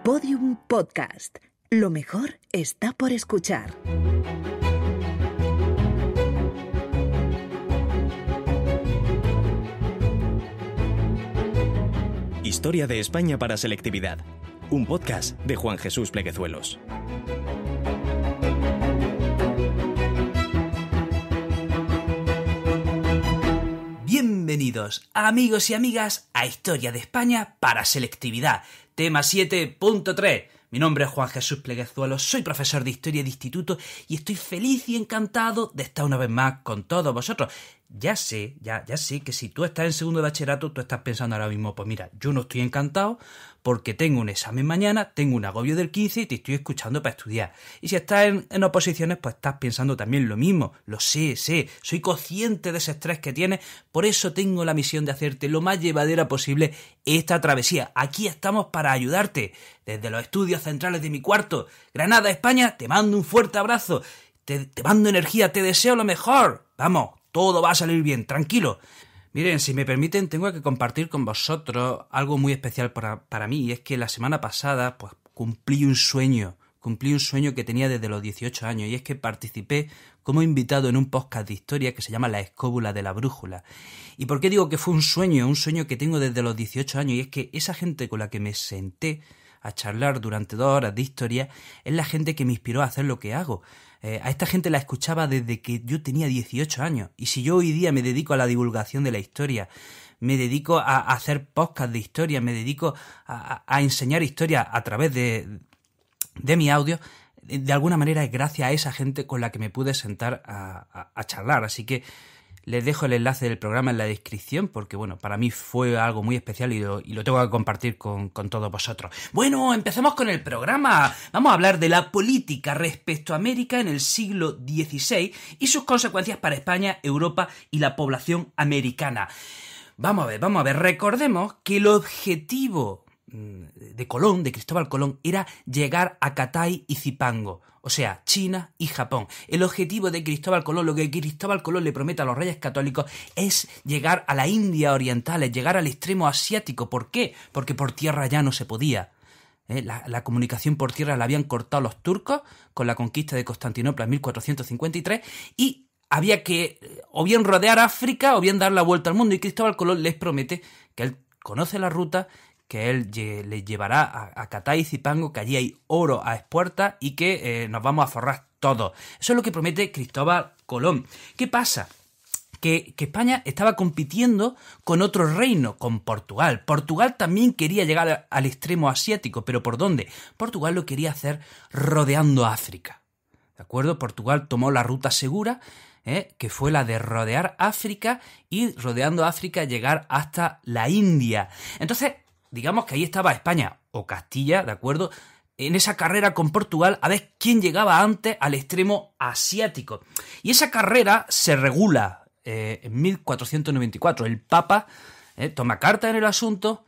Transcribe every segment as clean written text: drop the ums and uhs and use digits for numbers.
Podium Podcast. Lo mejor está por escuchar. Historia de España para selectividad. Un podcast de Juan Jesús Pleguezuelos. Bienvenidos, amigos y amigas, a Historia de España para selectividad. Tema 7.3. Mi nombre es Juan Jesús Pleguezuelos, soy profesor de Historia de Instituto y estoy feliz y encantado de estar una vez más con todos vosotros. Ya sé que si tú estás en segundo de bachillerato, tú estás pensando ahora mismo, pues mira, yo no estoy encantado porque tengo un examen mañana, tengo un agobio del 15 y te estoy escuchando para estudiar. Y si estás en oposiciones, pues estás pensando también lo mismo. Lo sé, soy consciente de ese estrés que tienes, por eso tengo la misión de hacerte lo más llevadera posible esta travesía. Aquí estamos para ayudarte. Desde los estudios centrales de mi cuarto, Granada, España, te mando un fuerte abrazo. Te mando energía, te deseo lo mejor. Vamos, todo va a salir bien, tranquilo. Miren, si me permiten, tengo que compartir con vosotros algo muy especial para mí, y es que la semana pasada pues cumplí un sueño que tenía desde los 18 años, y es que participé como invitado en un podcast de historia que se llama La Escóbula de la Brújula. ¿Y por qué digo que fue un sueño que tengo desde los 18 años? Y es que esa gente con la que me senté a charlar durante 2 horas de historia es la gente que me inspiró a hacer lo que hago. A esta gente la escuchaba desde que yo tenía 18 años. Y si yo hoy día me dedico a la divulgación de la historia, me dedico a hacer podcasts de historia, me dedico a enseñar historia a través de mi audio, de alguna manera es gracias a esa gente con la que me pude sentar a charlar. Así que les dejo el enlace del programa en la descripción porque, bueno, para mí fue algo muy especial y lo tengo que compartir con todos vosotros. Bueno, empecemos con el programa. Vamos a hablar de la política respecto a América en el siglo XVI y sus consecuencias para España, Europa y la población americana. Vamos a ver. Recordemos que el objetivo de Cristóbal Colón, era llegar a Catay y Zipango, o sea, China y Japón. El objetivo de Cristóbal Colón, lo que Cristóbal Colón le promete a los reyes católicos, es llegar a la India oriental, es llegar al extremo asiático. ¿Por qué? Porque por tierra ya no se podía. La comunicación por tierra la habían cortado los turcos con la conquista de Constantinopla en 1453 y había que o bien rodear África o bien dar la vuelta al mundo, y Cristóbal Colón les promete que él conoce la ruta, que él les llevará a Catay y Zipango, que allí hay oro a expuertas y que nos vamos a forrar todos. Eso es lo que promete Cristóbal Colón. ¿Qué pasa? Que España estaba compitiendo con otro reino, con Portugal. Portugal también quería llegar al extremo asiático, pero ¿por dónde? Portugal lo quería hacer rodeando África. ¿De acuerdo? Portugal tomó la ruta segura, que fue la de rodear África y rodeando África llegar hasta la India. Entonces, digamos que ahí estaba España o Castilla, ¿de acuerdo?, en esa carrera con Portugal a ver quién llegaba antes al extremo asiático. Y esa carrera se regula en 1494. El Papa toma carta en el asunto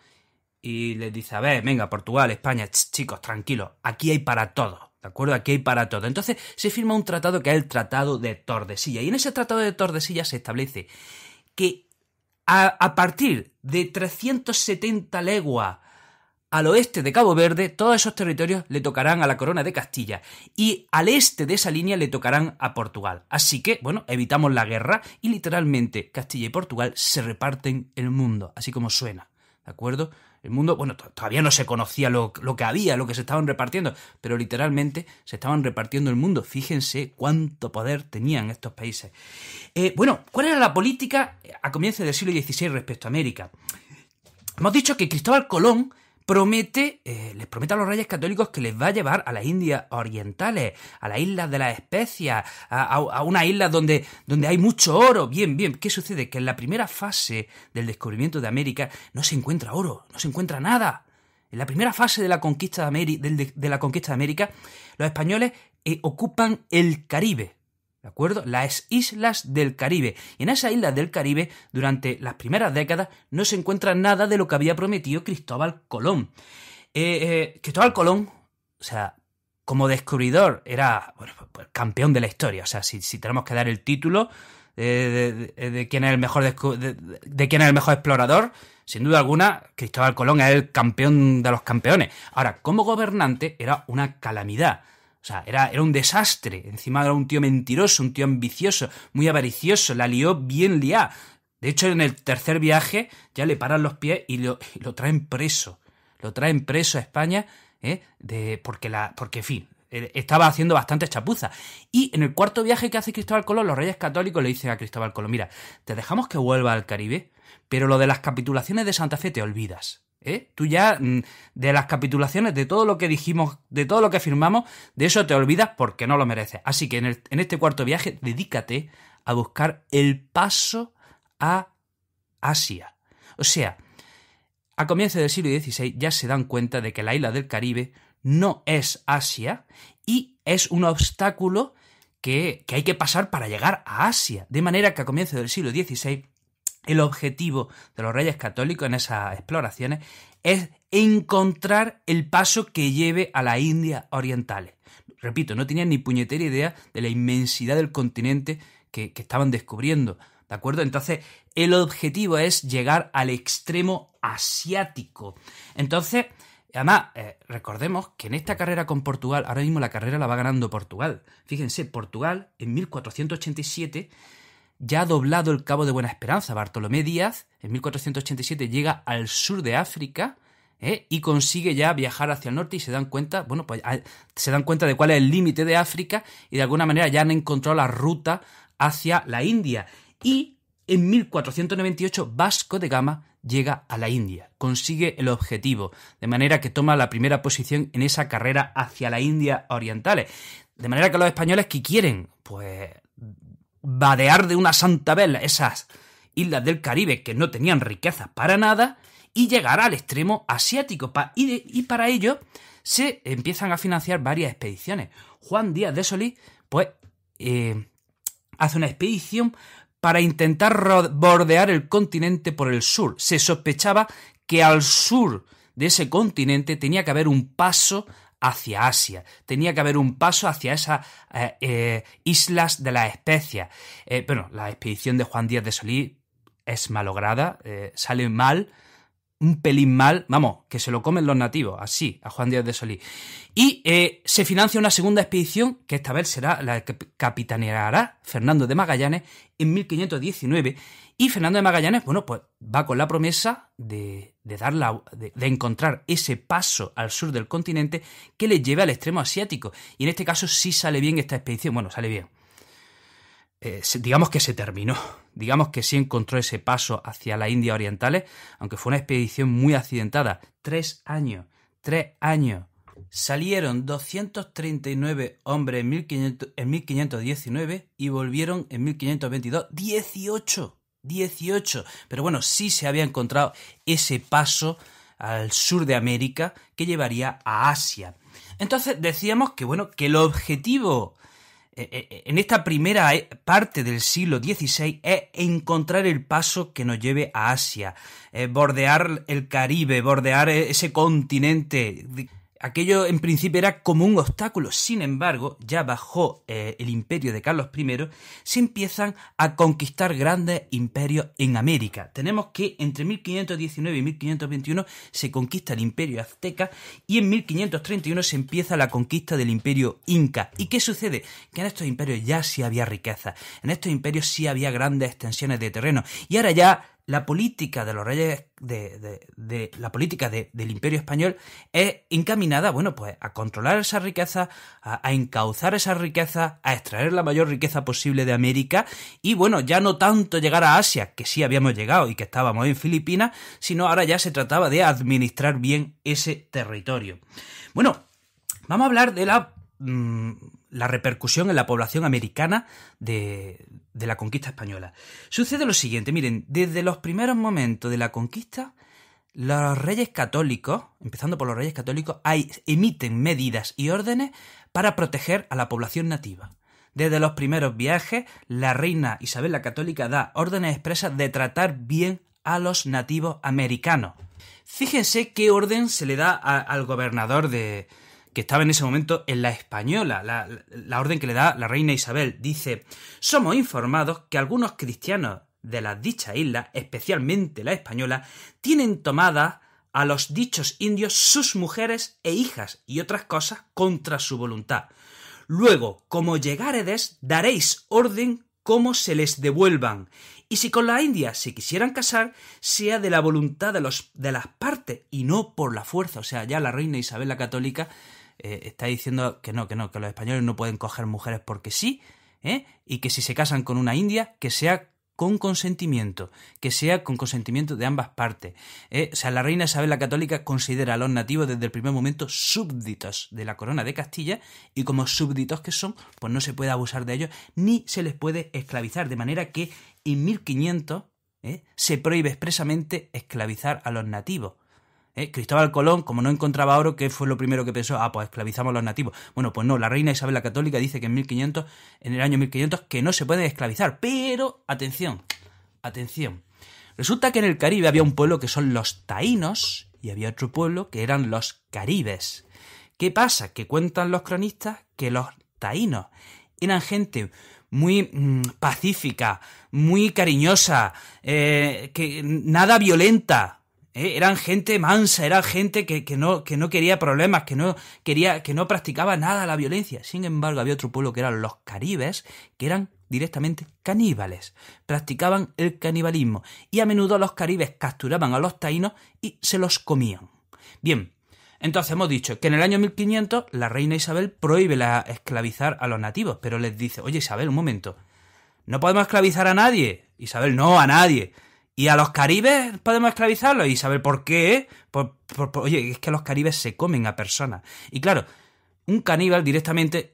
y les dice, a ver, venga, Portugal, España, chicos, tranquilos, aquí hay para todos, ¿de acuerdo? Aquí hay para todo. Entonces se firma un tratado que es el Tratado de Tordesillas. Y en ese Tratado de Tordesillas se establece que a partir de 370 leguas al oeste de Cabo Verde, todos esos territorios le tocarán a la corona de Castilla y al este de esa línea le tocarán a Portugal. Así que, bueno, evitamos la guerra y literalmente Castilla y Portugal se reparten el mundo, así como suena, ¿de acuerdo? El mundo, bueno, todavía no se conocía lo que había, lo que se estaban repartiendo, pero literalmente se estaban repartiendo el mundo. Fíjense cuánto poder tenían estos países. Bueno, ¿cuál era la política a comienzos del siglo XVI respecto a América? Hemos dicho que Cristóbal Colón les promete a los reyes católicos que les va a llevar a las Indias orientales, a las islas de las especias, a una isla donde hay mucho oro. Bien, ¿qué sucede? Que en la primera fase del descubrimiento de América no se encuentra oro, no se encuentra nada. En la primera fase de la conquista de América, los españoles ocupan el Caribe, ¿de acuerdo? Las islas del Caribe. Y en esas islas del Caribe, durante las primeras décadas, no se encuentra nada de lo que había prometido Cristóbal Colón. Cristóbal Colón, o sea, como descubridor, era, bueno, pues, campeón de la historia. O sea, si tenemos que dar el título de quién es el mejor de quién es el mejor explorador, sin duda alguna, Cristóbal Colón es el campeón de los campeones. Ahora, como gobernante era una calamidad. O sea, era un desastre. Encima era un tío mentiroso, un tío ambicioso, muy avaricioso. La lió bien liada. De hecho, en el tercer viaje ya le paran los pies y lo traen preso. Lo traen preso a España, porque, en fin, estaba haciendo bastante chapuza. Y en el cuarto viaje que hace Cristóbal Colón, los reyes católicos le dicen a Cristóbal Colón: mira, te dejamos que vuelva al Caribe, pero lo de las capitulaciones de Santa Fe te olvidas. Tú ya, de las capitulaciones, de todo lo que dijimos, de todo lo que firmamos, de eso te olvidas porque no lo mereces. Así que en este cuarto viaje, dedícate a buscar el paso a Asia. O sea, a comienzos del siglo XVI ya se dan cuenta de que la isla del Caribe no es Asia y es un obstáculo que hay que pasar para llegar a Asia. De manera que a comienzos del siglo XVI el objetivo de los reyes católicos en esas exploraciones es encontrar el paso que lleve a las Indias Orientales. Repito, no tenían ni puñetera idea de la inmensidad del continente que estaban descubriendo, ¿de acuerdo? Entonces, el objetivo es llegar al extremo asiático. Entonces, además, recordemos que en esta carrera con Portugal, ahora mismo la carrera la va ganando Portugal. Fíjense, Portugal en 1487 ya ha doblado el Cabo de Buena Esperanza. Bartolomé Díaz en 1487 llega al sur de África y consigue ya viajar hacia el norte y se dan cuenta, se dan cuenta de cuál es el límite de África y de alguna manera ya han encontrado la ruta hacia la India. Y en 1498 Vasco de Gama llega a la India, consigue el objetivo, de manera que toma la primera posición en esa carrera hacia la India Orientales. De manera que los españoles, ¿qué quieren? Pues vadear de una santa vez esas islas del Caribe que no tenían riquezas para nada y llegar al extremo asiático. Y para ello se empiezan a financiar varias expediciones. Juan Díaz de Solís pues hace una expedición para intentar bordear el continente por el sur. Se sospechaba que al sur de ese continente tenía que haber un paso hacia Asia, tenía que haber un paso hacia esas islas de las especias. La expedición de Juan Díaz de Solís es malograda, sale mal, un pelín mal, que se lo comen los nativos, así, a Juan Díaz de Solís. Y se financia una segunda expedición, que esta vez será la que capitaneará Fernando de Magallanes en 1519, y Fernando de Magallanes, va con la promesa de encontrar ese paso al sur del continente que le lleve al extremo asiático. Y en este caso sí sale bien esta expedición. Sale bien. Digamos que se terminó. Digamos que sí encontró ese paso hacia las Indias Orientales, aunque fue una expedición muy accidentada. 3 años. Salieron 239 hombres en 1519 y volvieron en 1522 18. Pero sí se había encontrado ese paso al sur de América que llevaría a Asia. Entonces decíamos que el objetivo en esta primera parte del siglo XVI es encontrar el paso que nos lleve a Asia, bordear el Caribe, bordear ese continente. Aquello en principio era como un obstáculo. Sin embargo, ya bajo el imperio de Carlos I, se empiezan a conquistar grandes imperios en América. Tenemos que entre 1519 y 1521 se conquista el imperio azteca y en 1531 se empieza la conquista del imperio inca. ¿Y qué sucede? Que en estos imperios ya sí había riqueza. En estos imperios sí había grandes extensiones de terreno. Y ahora ya la política de los reyes la política del Imperio Español es encaminada, a controlar esa riqueza, a encauzar esa riqueza, a extraer la mayor riqueza posible de América y, ya no tanto llegar a Asia, que sí habíamos llegado y que estábamos en Filipinas, sino ahora ya se trataba de administrar bien ese territorio. Vamos a hablar de la repercusión en la población americana de la conquista española. Sucede lo siguiente, miren, desde los primeros momentos de la conquista, los reyes católicos, empezando por los reyes católicos, emiten medidas y órdenes para proteger a la población nativa. Desde los primeros viajes, la reina Isabel la Católica da órdenes expresas de tratar bien a los nativos americanos. Fíjense qué orden se le da al gobernador que estaba en ese momento en la Española, la orden que le da la reina Isabel. Dice: somos informados que algunos cristianos de las dichas islas, especialmente la Española, tienen tomadas a los dichos indios sus mujeres e hijas y otras cosas contra su voluntad. Luego, como llegáredes, daréis orden cómo se les devuelvan, y si con las indias se quisieran casar, sea de la voluntad de las partes y no por la fuerza. O sea, ya la reina Isabel la Católica está diciendo que no, que los españoles no pueden coger mujeres porque sí, y que si se casan con una india, que sea con consentimiento, de ambas partes. O sea, la reina Isabel la Católica considera a los nativos desde el primer momento súbditos de la corona de Castilla, y como súbditos que son, pues no se puede abusar de ellos ni se les puede esclavizar, de manera que en 1500 se prohíbe expresamente esclavizar a los nativos. Cristóbal Colón, como no encontraba oro, ¿qué fue lo primero que pensó? Pues esclavizamos a los nativos. Bueno, pues no, la reina Isabel la Católica dice que en el año 1500, que no se pueden esclavizar. Pero, atención. Resulta que en el Caribe había un pueblo que son los taínos y había otro pueblo que eran los caribes. ¿Qué pasa? Que cuentan los cronistas que los taínos eran gente muy pacífica, muy cariñosa, que nada violenta. Eran gente mansa, eran gente que no quería problemas, que no practicaba nada la violencia. Sin embargo, había otro pueblo que eran los caribes, que eran directamente caníbales. Practicaban el canibalismo. Y a menudo los caribes capturaban a los taínos y se los comían. Bien, entonces hemos dicho que en el año 1500 la reina Isabel prohíbe esclavizar a los nativos, pero les dice: oye, Isabel, un momento, ¿no podemos esclavizar a nadie? Isabel: no, a nadie. ¿Y a los caribes podemos esclavizarlos? Isabel: ¿por qué? Oye, es que los caribes se comen a personas. Y claro, un caníbal directamente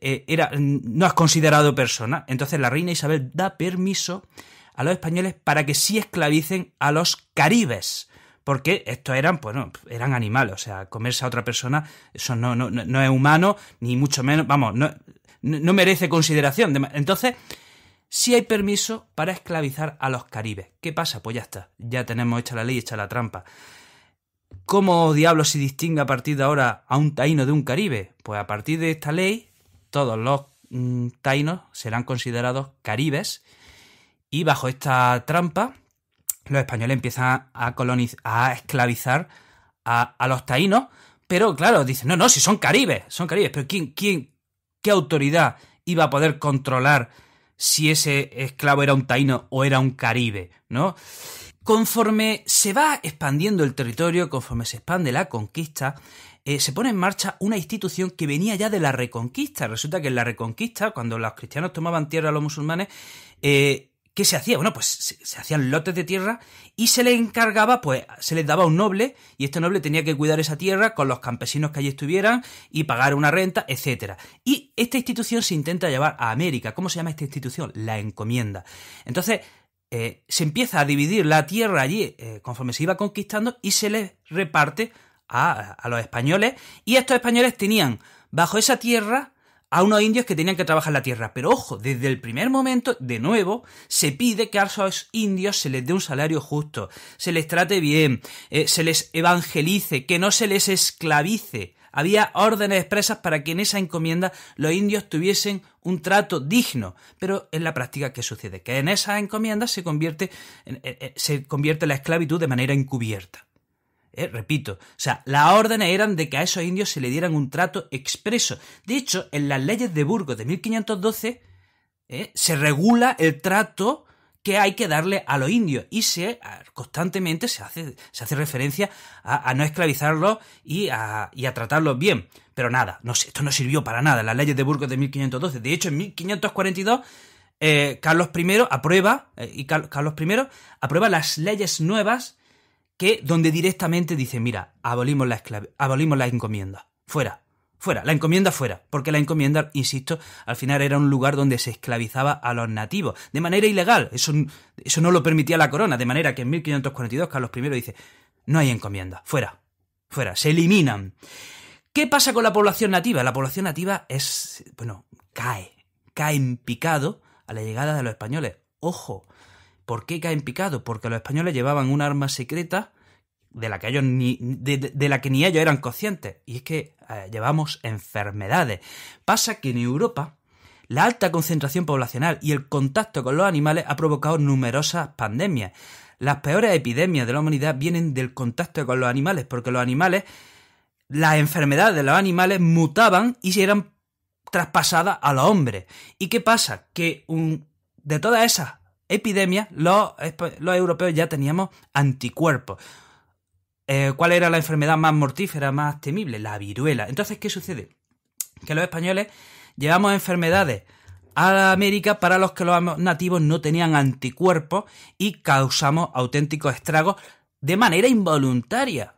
no es considerado persona. Entonces la reina Isabel da permiso a los españoles para que sí esclavicen a los caribes. Porque estos eran animales. O sea, comerse a otra persona, eso no es humano, ni mucho menos, no merece consideración. Entonces, sí hay permiso para esclavizar a los caribes. ¿Qué pasa? Pues ya está. Ya tenemos hecha la ley, hecha la trampa. ¿Cómo diablos se distingue a partir de ahora a un taíno de un caribe? Pues a partir de esta ley, todos los taínos serán considerados caribes, y bajo esta trampa los españoles empiezan a esclavizar a los taínos. Pero claro, dicen: no, si son caribes. Pero ¿qué autoridad iba a poder controlar si ese esclavo era un taíno o era un caribe, ¿no? Conforme se va expandiendo el territorio, conforme se expande la conquista, se pone en marcha una institución que venía ya de la Reconquista. Resulta que en la Reconquista, cuando los cristianos tomaban tierra a los musulmanes, ¿qué se hacía? Bueno, pues se hacían lotes de tierra y se les encargaba, pues se les daba a un noble, y este noble tenía que cuidar esa tierra con los campesinos que allí estuvieran y pagar una renta, etc. Y esta institución se intenta llevar a América. ¿Cómo se llama esta institución? La encomienda. Entonces, se empieza a dividir la tierra allí conforme se iba conquistando, y se les reparte a los españoles, y estos españoles tenían bajo esa tierra a unos indios que tenían que trabajar la tierra. Pero ojo, desde el primer momento, de nuevo, se pide que a esos indios se les dé un salario justo, se les trate bien, se les evangelice, que no se les esclavice. Había órdenes expresas para que en esa encomienda los indios tuviesen un trato digno. Pero en la práctica, ¿qué sucede? Que en esas encomiendas se convierte la esclavitud de manera encubierta. Repito, o sea, las órdenes eran de que a esos indios se le dieran un trato expreso. De hecho, en las leyes de Burgos de 1512 se regula el trato que hay que darle a los indios, y constantemente se hace referencia a no esclavizarlos y a tratarlos bien. Pero nada, esto no sirvió para nada en las leyes de Burgos de 1512. De hecho, en 1542 Carlos I aprueba las leyes nuevas, donde directamente dice: mira, abolimos la encomienda. Fuera, la encomienda fuera. Porque la encomienda, insisto, al final era un lugar donde se esclavizaba a los nativos de manera ilegal. Eso no lo permitía la corona, de manera que en 1542 Carlos I dice: no hay encomienda, fuera, se eliminan. ¿Qué pasa con la población nativa? La población nativa cae en picado a la llegada de los españoles. Ojo, ¿por qué cae en picado? Porque los españoles llevaban un arma secreta de la que ellos de la que ni ellos eran conscientes, y es que llevamos enfermedades. Pasa que en Europa la alta concentración poblacional y el contacto con los animales ha provocado numerosas pandemias. Las peores epidemias de la humanidad vienen del contacto con los animales, porque los animales, las enfermedades de los animales mutaban y se eran traspasadas a los hombres. ¿Y qué pasa? Que de todas esas epidemias, los europeos ya teníamos anticuerpos. ¿Cuál era la enfermedad más mortífera, más temible? La viruela. Entonces, ¿qué sucede? Que los españoles llevamos enfermedades a América para los que los nativos no tenían anticuerpos y causamos auténticos estragos de manera involuntaria.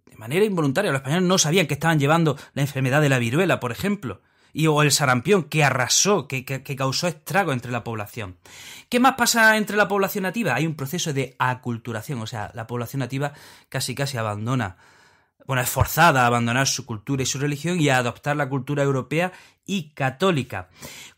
De manera involuntaria. Los españoles no sabían que estaban llevando la enfermedad de la viruela, por ejemplo. O el sarampión, que arrasó, que causó estrago entre la población. ¿Qué más pasa entre la población nativa? Hay un proceso de aculturación, o sea, la población nativa casi abandona, es forzada a abandonar su cultura y su religión y a adoptar la cultura europea y católica.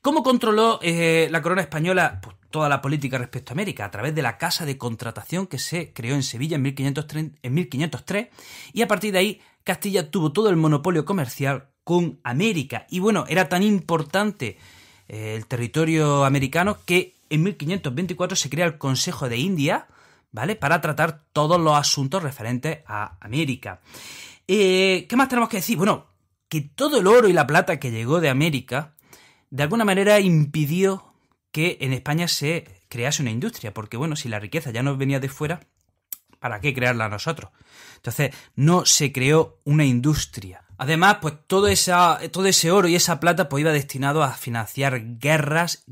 ¿Cómo controló la corona española toda la política respecto a América? A través de la Casa de Contratación que se creó en Sevilla en 1503, y a partir de ahí Castilla tuvo todo el monopolio comercial con América. Y bueno, era tan importante el territorio americano que en 1524 se crea el Consejo de India, ¿vale?, para tratar todos los asuntos referentes a América. ¿Qué más tenemos que decir? Bueno, que todo el oro y la plata que llegó de América, de alguna manera impidió que en España se crease una industria, porque bueno, si la riqueza ya nos venía de fuera, ¿para qué crearla nosotros? Entonces, no se creó una industria. Además, pues todo ese oro y esa plata pues iba destinado a financiar guerras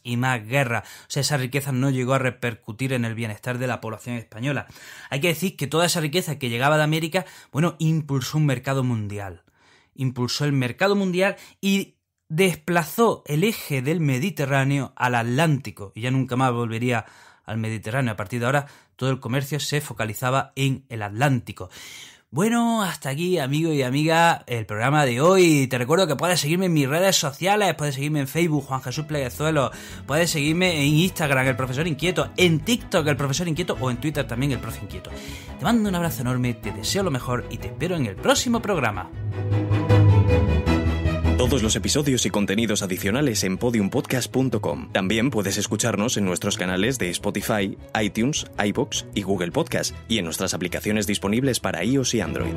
y más guerras. O sea, esa riqueza no llegó a repercutir en el bienestar de la población española. Hay que decir que toda esa riqueza que llegaba de América, bueno, impulsó un mercado mundial. Impulsó el mercado mundial y desplazó el eje del Mediterráneo al Atlántico. Y ya nunca más volvería al Mediterráneo. A partir de ahora, todo el comercio se focalizaba en el Atlántico. Bueno, hasta aquí, amigos y amigas, el programa de hoy. Te recuerdo que puedes seguirme en mis redes sociales, puedes seguirme en Facebook, Juan Jesús Pleguezuelos, puedes seguirme en Instagram, El Profesor Inquieto, en TikTok, El Profesor Inquieto, o en Twitter también, El Profe Inquieto. Te mando un abrazo enorme, te deseo lo mejor y te espero en el próximo programa. Todos los episodios y contenidos adicionales en podiumpodcast.com. También puedes escucharnos en nuestros canales de Spotify, iTunes, iVoox y Google Podcast, y en nuestras aplicaciones disponibles para iOS y Android.